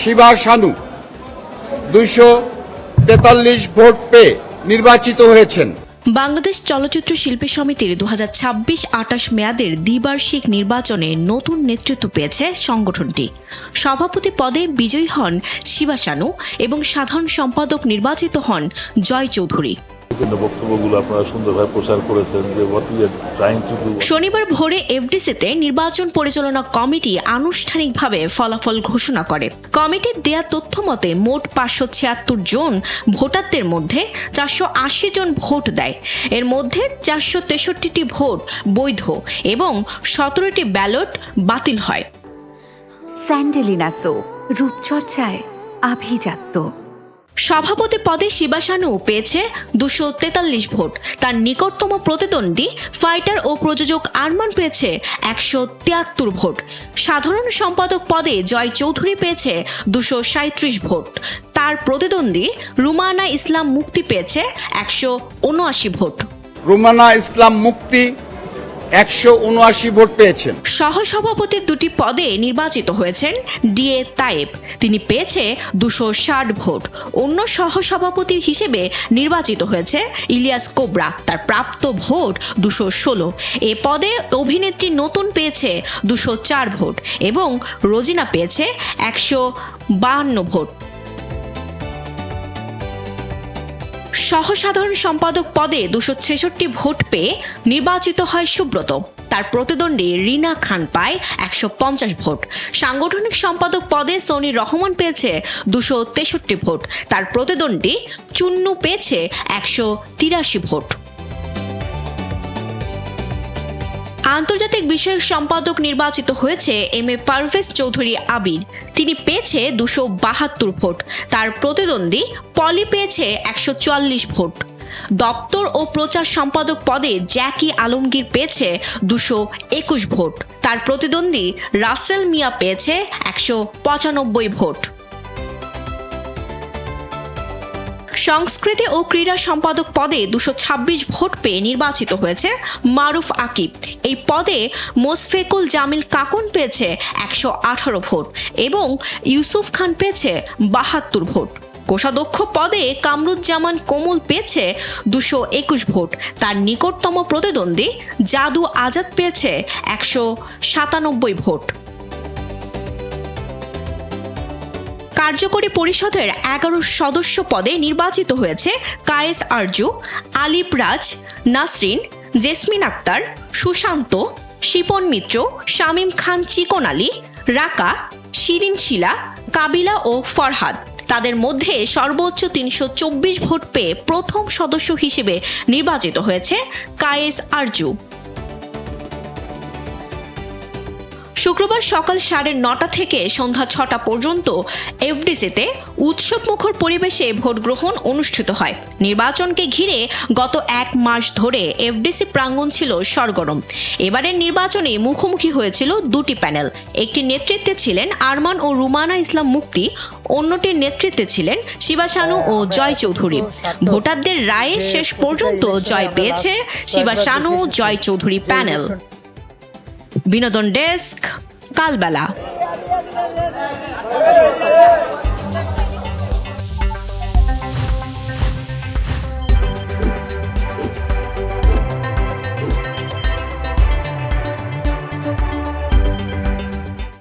Shiba Sanu 243 vote পেয়ে নির্বাচিত হয়েছেন। বাংলাদেশ চলচ্চিত্র শিল্পী সমিতির 2026-28 মেয়াদের দ্বিবার্ষিক নির্বাচনে নতুন নেতৃত্ব পেয়েছে সংগঠনটি। সভাপতি পদে বিজয়ী হন শিবা শানু এবং সাধারণ সম্পাদক নির্বাচিত হন জয় চৌধুরী। বক্তব্যগুলো আপনারা সুন্দরভাবে প্রচার করেছেন যে শনিবার ভোরে এফডিসিতে নির্বাচন পরিচালনা কমিটি আনুষ্ঠানিকভাবে ফলাফল ঘোষণা করে। কমিটির দেয়া তথ্য মতে মোট 576 জন ভোটারদের মধ্যে 480 জন ভোট দেয়। এর মধ্যে 463টি ভোট বৈধ এবং 17টি ব্যালট বাতিল হয়। স্যান্ডেলিনা সো রূপচর্চায় আভিজাত্য। সভাপতি পদে শিবা শানু পেয়েছে 243 ভোট। তার নিকটতম প্রতিদ্বন্দ্বী ফাইটার ও প্রযোজক আরমান পেয়েছে 173 ভোট। সাধারণ সম্পাদক পদে জয় চৌধুরী পেয়েছে 237 ভোট। তার প্রতিদ্বন্দ্বী রুমানা ইসলাম মুক্তি পেয়েছে 179 ভোট। রুমানা ইসলাম মুক্তি 179 ভোট পেয়েছেন। সহসভাপতির দুটি পদে নির্বাচিত হয়েছেন ডিএ তায়েব, তিনি পেয়েছে 260 ভোট। অন্য সহসভাপতি হিসেবে নির্বাচিত হয়েছে ইলিয়াস কোবরা, তার প্রাপ্ত ভোট 216। এ পদে অভিনেত্রী নতুন পেয়েছে 204 ভোট এবং রোজিনা পেয়েছে 152 ভোট। সহসাধারণ সম্পাদক পদে 266 ভোট পেয়ে নির্বাচিত হয় সুব্রত, তার প্রতিদ্বন্দ্বী রিনা খান পায় 150 ভোট। সাংগঠনিক সম্পাদক পদে সনি রহমান পেয়েছে 263 ভোট, তার প্রতিদ্বন্দ্বী চুন্নু পেয়েছে 183 ভোট। আন্তর্জাতিক বিষয়ক সম্পাদক নির্বাচিত হয়েছে এম এ পারভেজ চৌধুরী আবির, তিনি পেয়েছে 272 ভোট। তার প্রতিদ্বন্দ্বী পলি পেয়েছে 144 ভোট। দপ্তর ও প্রচার সম্পাদক পদে জ্যাকি আলমগীর পেয়েছে 221 ভোট। তার প্রতিদ্বন্দ্বী রাসেল মিয়া পেয়েছে 195 ভোট। সংস্কৃতি ও ক্রীড়া সম্পাদক পদে 226 ভোট পেয়ে নির্বাচিত হয়েছে মারুফ আকিব। এই পদে মোসফেকুল জামিল কাকুন পেয়েছে 118 ভোট এবং ইউসুফ খান পেয়েছে 72 ভোট। কোষাধ্যক্ষ পদে কামরুজ্জামান কোমল পেয়েছে 221 ভোট। তার নিকটতম প্রতিদ্বন্দ্বী জাদু আজাদ পেয়েছে 197 ভোট। কার্যকরী পরিষদের 11 সদস্য পদে নির্বাচিত হয়েছে কায়েস আরজু, আলিপ রাজ, নাসরিন, জেসমিন আক্তার, সুশান্ত, শিপন মিত্র, শামীম খান চিকন আলী, রাকা, শিরিন শিলা, কাবিলা ও ফরহাদ। তাদের মধ্যে সর্বোচ্চ 324 ভোট পেয়ে প্রথম সদস্য হিসেবে নির্বাচিত হয়েছে কায়েস আরজু। শুক্রবার সকাল 9:30 থেকে সন্ধ্যা 6টা পর্যন্ত এফডিসিতে উৎসবমুখর পরিবেশে ভোট গ্রহণ অনুষ্ঠিত হয়। নির্বাচনকে ঘিরে গত 1 মাস ধরে এফডিসি প্রাঙ্গণ ছিল সরগরম। এবারের নির্বাচনে মুখোমুখি হয়েছিল দুটি প্যানেল। একটি নেতৃত্বে ছিলেন আরমান ও রুমানা ইসলাম মুক্তি, অন্যটির নেতৃত্বে ছিলেন শিবা শানু ও জয় চৌধুরী। ভোটারদের রায়ে শেষ পর্যন্ত জয় পেয়েছে শিবা শানু জয় চৌধুরী প্যানেল। বিনোদন ডেস্ক, কালবেলা।